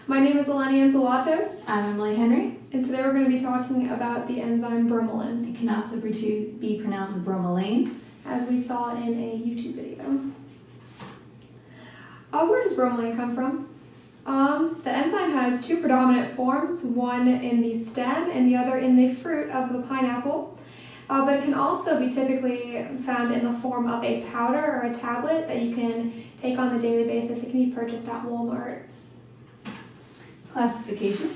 My name is Eleni Anzalatos. I'm Emily Henry. And today we're going to be talking about the enzyme bromelain. It can also be pronounced bromelain, as we saw in a YouTube video. Where does bromelain come from? The enzyme has two predominant forms, one in the stem and the other in the fruit of the pineapple. But it can also be typically found in the form of a powder or a tablet that you can take on a daily basis. It can be purchased at Walmart. Classification.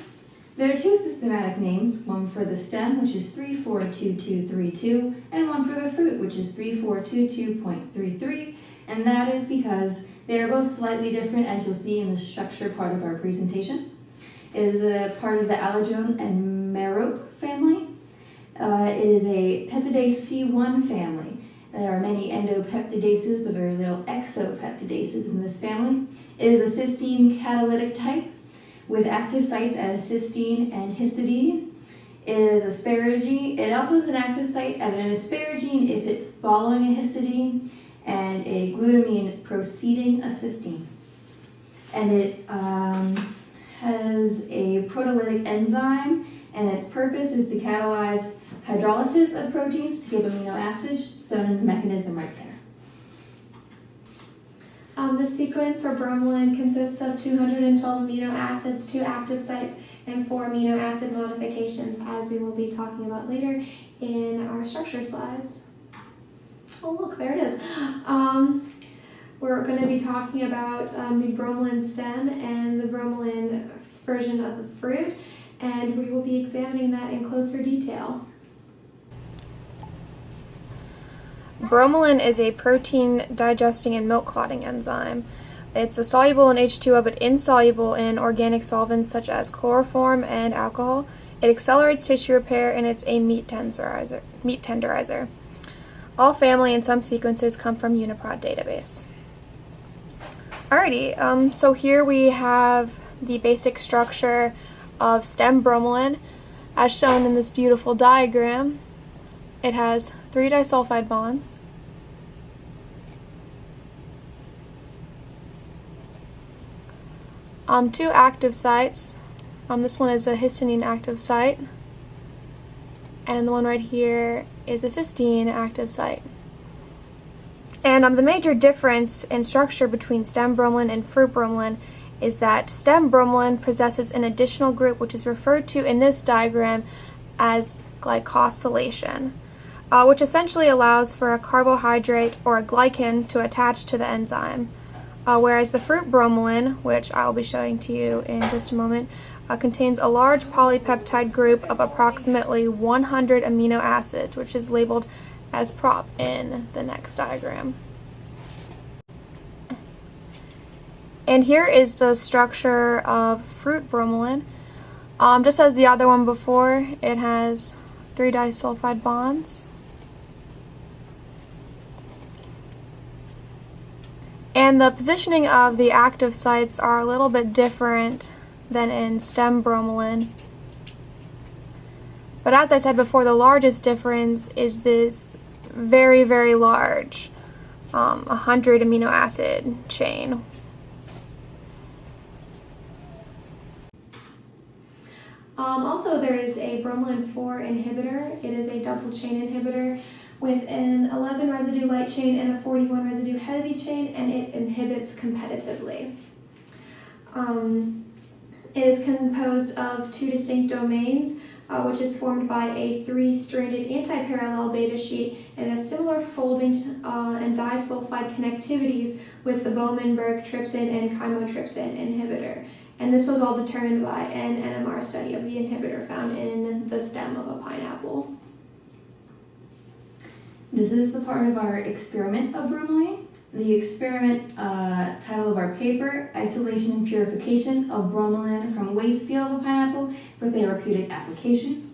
There are two systematic names, one for the stem, which is 342232, and one for the fruit, which is 3422.33, and that is because they are both slightly different, as you'll see in the structure part of our presentation. It is a part of the allogene and merope family. It is a peptidase C1 family. There are many endopeptidases, but very little exopeptidases in this family. It is a cysteine catalytic type with active sites at cysteine and histidine. It is asparagine. It also has an active site at an asparagine if it's following a histidine, and a glutamine preceding a cysteine. And it has a proteolytic enzyme, and its purpose is to catalyze hydrolysis of proteins to give amino acids, shown in the mechanism right there. The sequence for bromelain consists of 212 amino acids, 2 active sites, and 4 amino acid modifications, as we will be talking about later in our structure slides. Oh look, there it is. We're going to be talking about the bromelain stem and the bromelain version of the fruit, and we will be examining that in closer detail. Bromelain is a protein digesting and milk clotting enzyme. It's soluble in H2O but insoluble in organic solvents such as chloroform and alcohol. It accelerates tissue repair, and it's a meat tenderizer. All family and some sequences come from UniProt database. Alrighty, so here we have the basic structure of stem bromelain as shown in this beautiful diagram. It has 3 disulfide bonds, two active sites. This one is a histidine active site, and the one right here is a cysteine active site. And the major difference in structure between stem bromelain and fruit bromelain is that stem bromelain possesses an additional group which is referred to in this diagram as glycosylation, which essentially allows for a carbohydrate or a glycan to attach to the enzyme. Whereas the fruit bromelain, which I will be showing to you in just a moment, contains a large polypeptide group of approximately 100 amino acids, which is labeled as prop in the next diagram. And here is the structure of fruit bromelain. Just as the other one before, it has 3 disulfide bonds. And the positioning of the active sites are a little bit different than in stem bromelain. But as I said before, the largest difference is this very, very large 100 amino acid chain. Also, there is a bromelain 4 inhibitor. It is a double chain inhibitor with an 11 residue light chain and a 41 residue heavy chain, and it inhibits competitively. It is composed of 2 distinct domains, which is formed by a 3-stranded anti-parallel beta sheet and a similar folding and disulfide connectivities with the Bowman-Berg trypsin and chymotrypsin inhibitor. And this was all determined by an NMR study of the inhibitor found in the stem of a pineapple. This is the part of our experiment of bromelain. The experiment title of our paper, Isolation and Purification of Bromelain from Waste Peel of a Pineapple for Therapeutic Application.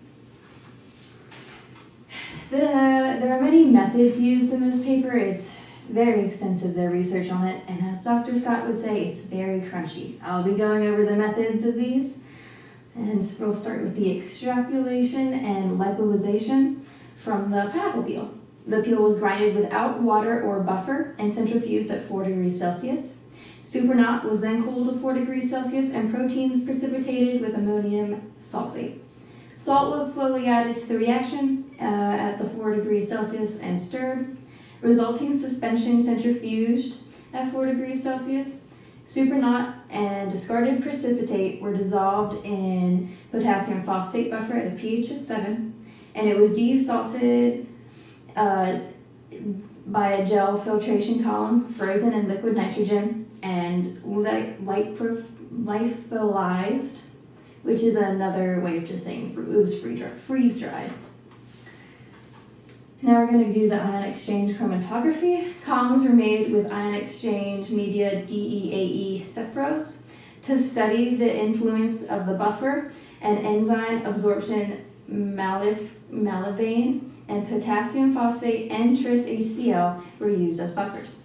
There are many methods used in this paper. It's very extensive, their research on it, and as Dr. Scott would say, it's very crunchy. I'll be going over the methods of these, and we'll start with the extrapolation and lipolysation from the pineapple peel. The peel was grinded without water or buffer and centrifuged at 4 degrees Celsius. Supernaut was then cooled to 4 degrees Celsius and proteins precipitated with ammonium sulfate. Salt was slowly added to the reaction at the 4 degrees Celsius and stirred. Resulting suspension centrifuged at 4 degrees Celsius. Supernaut and discarded precipitate were dissolved in potassium phosphate buffer at a pH of 7, and it was desalted by a gel filtration column frozen in liquid nitrogen and lyophilized, which is another way of just saying it was freeze-dried. Now we're going to do the ion exchange chromatography. Columns were made with ion exchange media DEAE Cephros to study the influence of the buffer and enzyme absorption malivane and potassium phosphate and tris HCl were used as buffers.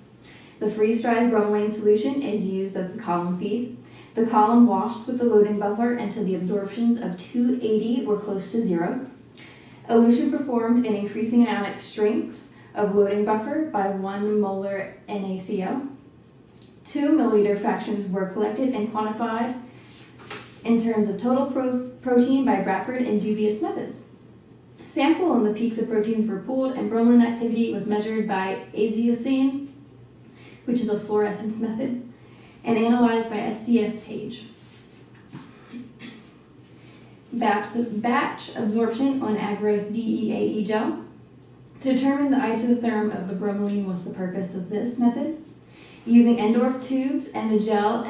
The freeze-dried bromelain solution is used as the column feed. The column washed with the loading buffer until the absorptions of 280 were close to 0. Elution performed in increasing ionic strengths of loading buffer by 1 molar NaCl. 2 milliliter fractions were collected and quantified in terms of total protein by Bradford and dubious methods. Sample and the peaks of proteins were pooled, and bromelain activity was measured by aziosine, which is a fluorescence method, and analyzed by SDS Page. Batch absorption on agarose DEAE gel. To determine the isotherm of the bromelain was the purpose of this method. Using Endorf tubes and the gel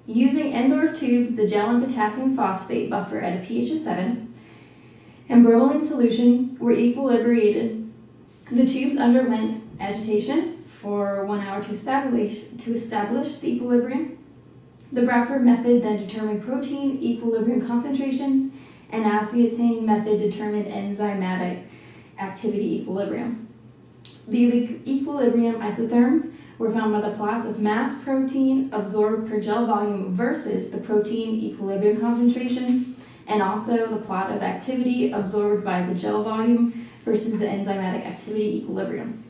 using Endorf tubes, the gel and potassium phosphate buffer at a pH of 7, and bromelain solution were equilibrated. The tubes underwent agitation for 1 hour to establish the equilibrium. The Bradford method then determined protein equilibrium concentrations, and acetane method determined enzymatic activity equilibrium. The equilibrium isotherms were found by the plots of mass protein absorbed per gel volume versus the protein equilibrium concentrations, and also the plot of activity absorbed by the gel volume versus the enzymatic activity equilibrium.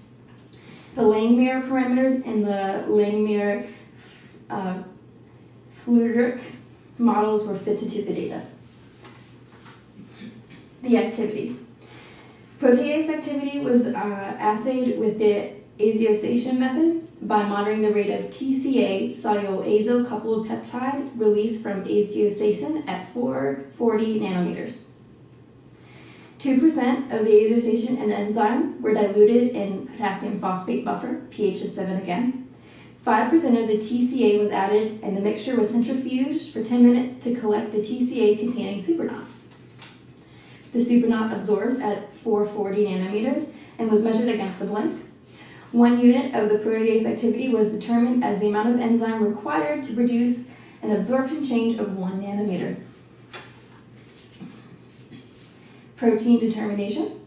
The Langmuir parameters in the Langmuir Fluidric models were fitted to the data. The activity. Protease activity was assayed with the aziosation method by monitoring the rate of TCA soluble azo-coupled peptide released from aziosation at 440 nanometers. 2% of the aziosation and enzyme were diluted in potassium phosphate buffer, pH of 7 again. 5% of the TCA was added, and the mixture was centrifuged for 10 minutes to collect the TCA containing supernaut. The supernaut absorbs at 440 nanometers and was measured against the blend. 1 unit of the protease activity was determined as the amount of enzyme required to produce an absorption change of 1 nanometer. Protein determination.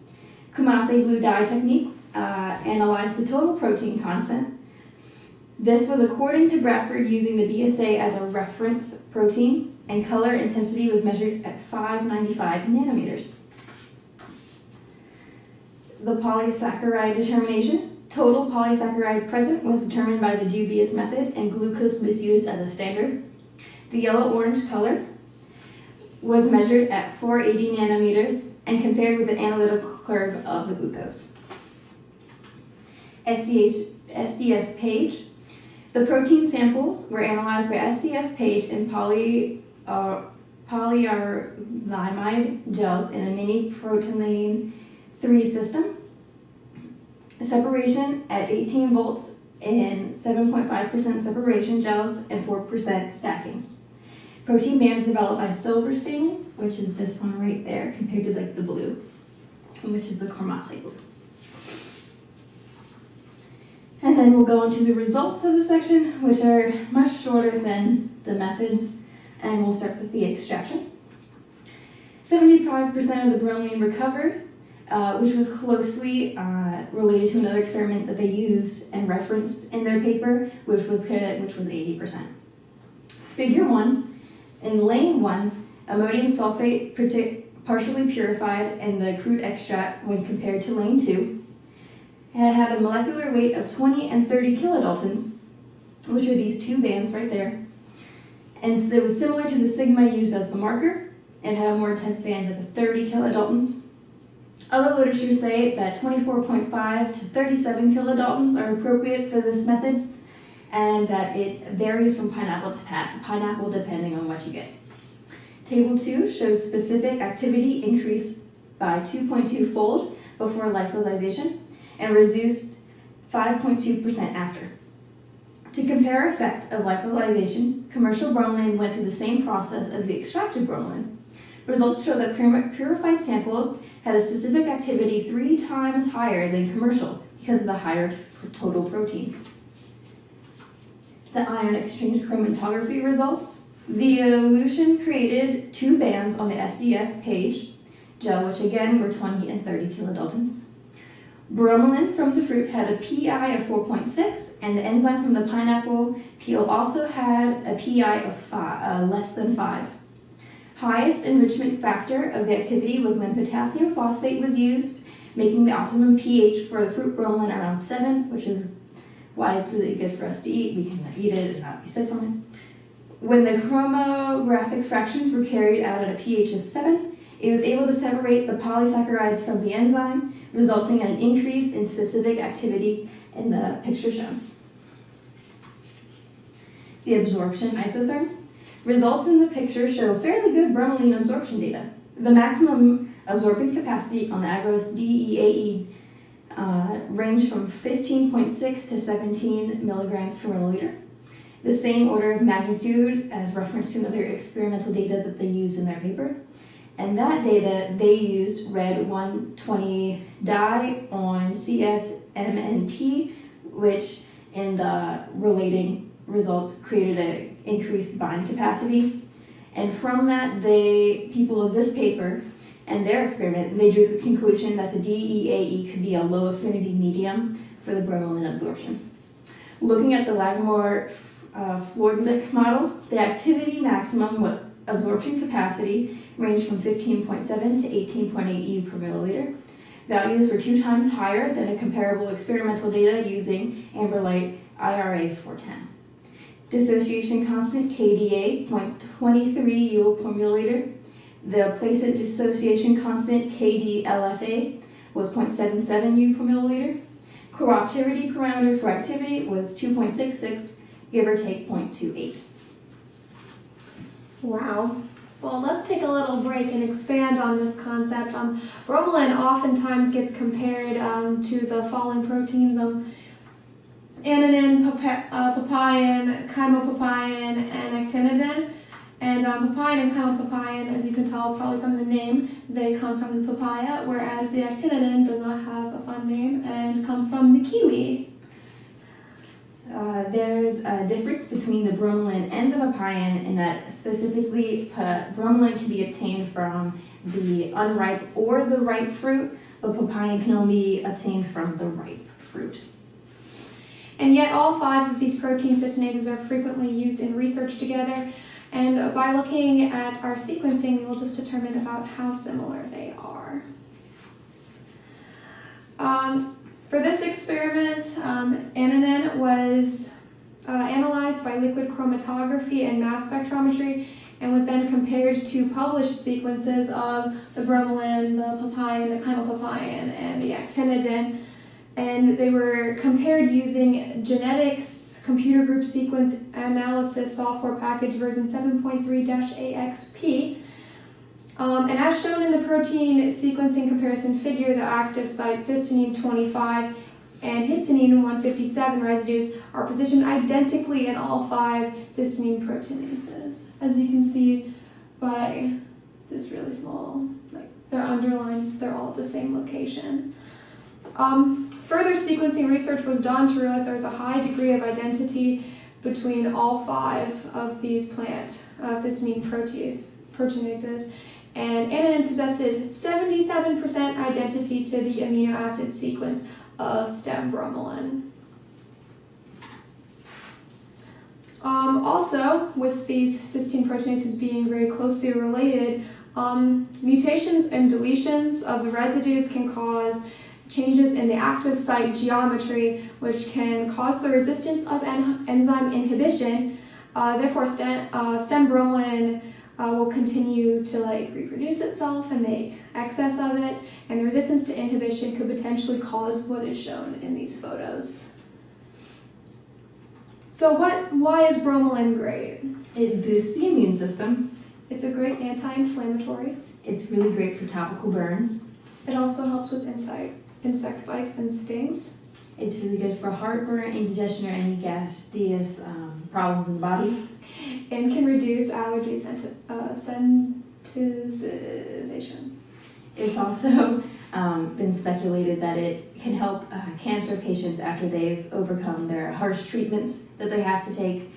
Kumase blue dye technique analyzed the total protein content. This was according to Bradford using the BSA as a reference protein, and color intensity was measured at 595 nanometers. The polysaccharide determination. Total polysaccharide present was determined by the dubious method, and glucose was used as a standard. The yellow-orange color was measured at 480 nanometers and compared with an analytical curve of the glucose. SDS Page. The protein samples were analyzed by SDS Page in polyarylamide gels in a mini protein 3 system. Separation at 18 volts in 7.5% separation gels and 4% stacking. Protein bands developed by silver staining, which is this one right there, compared to like the blue, which is the Kumase blue. And then we'll go into the results of the section, which are much shorter than the methods, and we'll start with the extraction. 75% of the bromelain recovered, which was closely related to another experiment that they used and referenced in their paper, which was 80%. Figure 1, in lane 1, ammonium sulfate partially purified in the crude extract when compared to lane 2. It had a molecular weight of 20 and 30 kilodaltons, which are these two bands right there. And it was similar to the sigma used as the marker. It had a more intense bands at the 30 kilodaltons. Other literature say that 24.5 to 37 kilodaltons are appropriate for this method, and that it varies from pineapple to pineapple depending on what you get. Table 2 shows specific activity increased by 2.2-fold before lyophilization and reduced 5.2% after. To compare effect of lyophilization, commercial bromelain went through the same process as the extracted bromelain. Results show that purified samples had a specific activity 3 times higher than commercial because of the higher total protein. The ion exchange chromatography results. The elution created 2 bands on the SDS page gel, which again were 20 and 30 kilodaltons. Bromelain from the fruit had a PI of 4.6, and the enzyme from the pineapple peel also had a PI of less than 5. Highest enrichment factor of the activity was when potassium phosphate was used, making the optimum pH for the fruit bromelain around 7, which is why it's really good for us to eat. We can eat it and not be sick from it. When the chromographic fractions were carried out at a pH of 7, it was able to separate the polysaccharides from the enzyme, resulting in an increase in specific activity in the picture shown. The absorption isotherm. Results in the picture show fairly good bromelain absorption data. The maximum absorbing capacity on the agarose DEAE ranged from 15.6 to 17 milligrams per milliliter. The same order of magnitude as reference to another experimental data that they used in their paper. And that data, they used red 120 dye on CSMNP, which in the relating results created an increased bind capacity. And from that, people of this paper and their experiment, they drew the conclusion that the DEAE could be a low affinity medium for the bromelain absorption. Looking at the Lagmore-Flourglich model, the activity maximum absorption capacity ranged from 15.7 to 18.8 U per milliliter. Values were 2 times higher than a comparable experimental data using Amberlight IRA 410. Dissociation constant KDA 0.23 U per milliliter. The placent dissociation constant KDLFA was 0.77 U per milliliter. Cooperativity parameter for activity was 2.66, give or take 0.28. Wow. Well, let's take a little break and expand on this concept. Bromelain oftentimes gets compared to the following proteins: ananin, papain, chymopapain, and actinidin. And papain and chymopapain, as you can tell probably from the name, they come from the papaya, whereas the actinidin does not have a fun name and come from the kiwi. There's a difference between the bromelain and the papain in that specifically bromelain can be obtained from the unripe or the ripe fruit, but papain can only be obtained from the ripe fruit. And yet all 5 of these protein cysteinases are frequently used in research together, and by looking at our sequencing, we will just determine about how similar they are. For this experiment, ananin was analyzed by liquid chromatography and mass spectrometry, and was then compared to published sequences of the bromelain, the papain, the chymopapain, and the actinidin. And they were compared using genetics computer group sequence analysis software package version 7.3-AXP. And as shown in the protein sequencing comparison figure, the active site cysteine 25 and histidine 157 residues are positioned identically in all 5 cysteine proteinases. As you can see by this really small, they're underlined, they're all at the same location. Further sequencing research was done to realize there was a high degree of identity between all 5 of these plant cysteine proteinases, and ananin possesses 77% identity to the amino acid sequence of stem bromelain. Also, with these cysteine proteinases being very closely related, mutations and deletions of the residues can cause changes in the active site geometry, which can cause the resistance of enzyme inhibition. Therefore, stem bromelain will continue to reproduce itself and make excess of it, and the resistance to inhibition could potentially cause what is shown in these photos. So why is bromelain great? It boosts the immune system. It's a great anti-inflammatory. It's really great for topical burns. It also helps with insect bites and stings. It's really good for heartburn, indigestion, or any gaseous problems in the body. And can reduce allergy sensitization. It's also been speculated that it can help cancer patients after they've overcome their harsh treatments that they have to take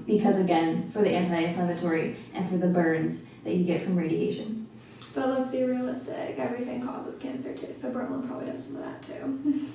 because, again, for the anti-inflammatory and for the burns that you get from radiation. But let's be realistic, everything causes cancer too, so bromelain probably does some of that too.